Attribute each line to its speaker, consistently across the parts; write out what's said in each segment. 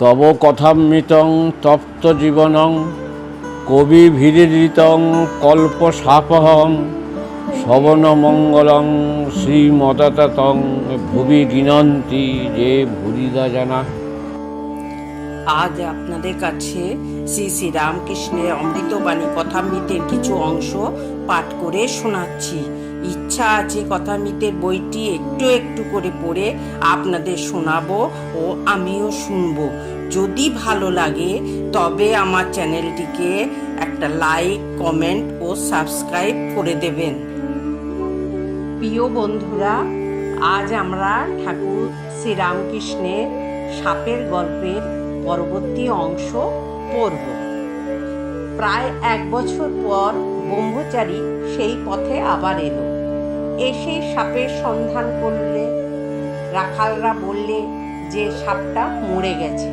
Speaker 1: তব কথামৃতং তপ্ত জীবনং কবিভিরিতং কল্পসাপহং শ্রবণমঙ্গলং শ্রীমদততং ভুবি গিনন্তি যে ভুরিদা জানা।
Speaker 2: আজ আপনাদের কাছে শ্রী শ্রী রামকৃষ্ণের অমৃতবাণী কথামৃতের কিছু অংশ পাঠ করে শোনাচ্ছি। ইচ্ছা আছে কথামৃতের বইটি একটু একটু করে পড়ে আপনাদের শোনাবো ও আমিও শুনবো। যদি ভালো লাগে তবে আমার চ্যানেলটিকে একটা লাইক, কমেন্ট ও সাবস্ক্রাইব করে দেবেন। প্রিয় বন্ধুরা, আজ আমরা ঠাকুর শ্রী রামকৃষ্ণের সাপের গল্পের পরবর্তী অংশ পড়ব। প্রায় 1 বছর পর ব্রহ্মচারী সেই পথে আবার এলো। এসে সাপের সন্ধান করলে। রাখালরা বললে যে সাপটা মরে গেছে।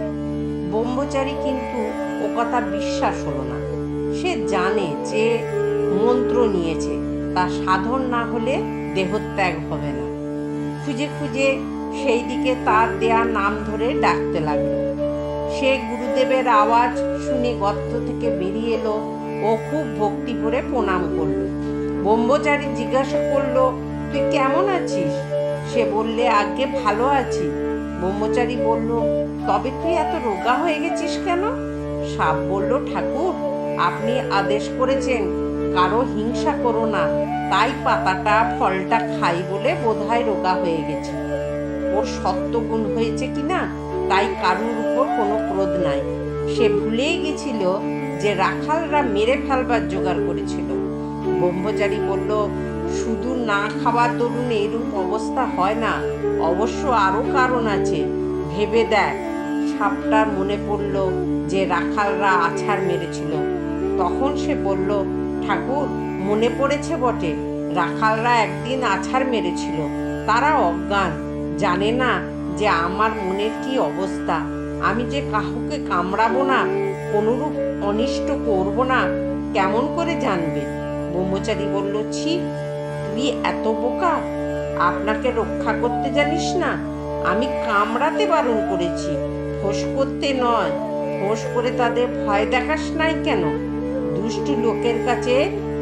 Speaker 2: ব্রহ্মচারী কিন্তু ও কথা বিশ্বাস হলো না। সে জানে যে মন্ত্র নিয়েছে, তা সাধন না হলে দেহত্যাগ হবে না। খুঁজে খুঁজে সেই দিকে তার দেয়া নাম ধরে ডাকতে লাগলো। সে গুরুদেবের আওয়াজ শুনে গর্ত থেকে বেরিয়ে এলো ও খুব ভক্তি করে প্রণাম করলো। ব্রহ্মচারী জিজ্ঞাসা করলো, তুই কেমন আছিস? সে বললে, আগে ভালো আছি। ব্রহ্মচারী বলল, তবে তুই এত রোগা হয়ে গেছিস কেন? সাপ বলল, ঠাকুর, আপনি আদেশ করেছেন কারো হিংসা করো না, তাই পাতাটা ফলটা খাই বলে বোধহয় রোগা হয়ে গেছে। ওর সত্যগুণ হয়েছে কিনা তাই কারুর উপর কোনো ক্রোধ নাই। সে ভুলেই গেছিল যে রাখালরা মেরে ফেলবার জোগাড় করেছিল। ব্রহ্মচারী বলল, শুধু না খাওয়ার দরুন এরূপ অবস্থা হয় না, অবশ্য আরো কারণ আছে, ভেবে দেখ। সাপটার মনে পড়ল যে রাখালরা আছাড় মেরেছিল। তখন সে বলল, ঠাকুর, মনে পড়েছে বটে, রাখালরা একদিন আছাড় মেরেছিল। তারা অজ্ঞান, জানে না যে আমার মনের কি অবস্থা। আমি যে কাউকে কামড়াবো না, কোনরূপ অনিষ্ট করব না, কেমন করে জানবে? ব্রহ্মচারী বলল, ছি, তুই এত বোকা, আপনাকে রক্ষা করতে জানিস না? আমি কামড়াতে বারণ করেছি, ফোঁস করতে নয়। ফোঁস করে তাদের ভয় দেখাস নাই কেন? দুষ্টু লোকের কাছে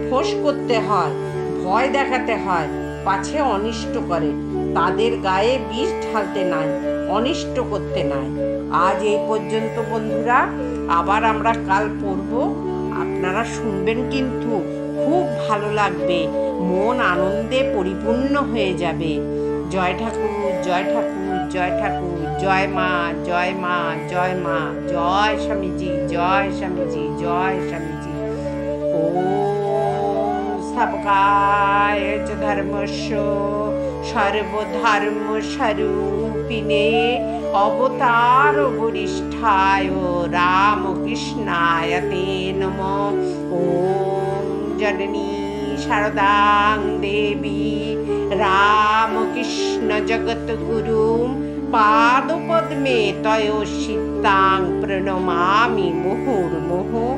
Speaker 2: ফোঁস করতে হয়, ভয় দেখাতে হয়, পাছে অনিষ্ট করে। তাদের গায়ে বিষ ঢালতে নাই, অনিষ্ট করতে নাই। আজ এই পর্যন্ত বন্ধুরা, আবার আমরা কাল পড়ব। আপনারা শুনবেন, কিন্তু খুব ভালো লাগবে, মন আনন্দে পরিপূর্ণ হয়ে যাবে। জয় ঠাকুর, জয় ঠাকুর, জয় ঠাকুর, জয় মা, জয় মা, জয় মা, জয় স্বামীজি, জয় স্বামীজি, জয় স্বামীজি। ওম সবকায় চ ধর্মস্য সর্বধর্ম স্বরূপিণে অবতার বরিষ্ঠায় রামকৃষ্ণায় তে নমঃ। ওম জননী শারদাং দেবী রামকৃষ্ণ জগৎগুরুং পাদপদ্মে তয়োঃ সিতাং প্রণমামি মুহুর্মুহুঃ।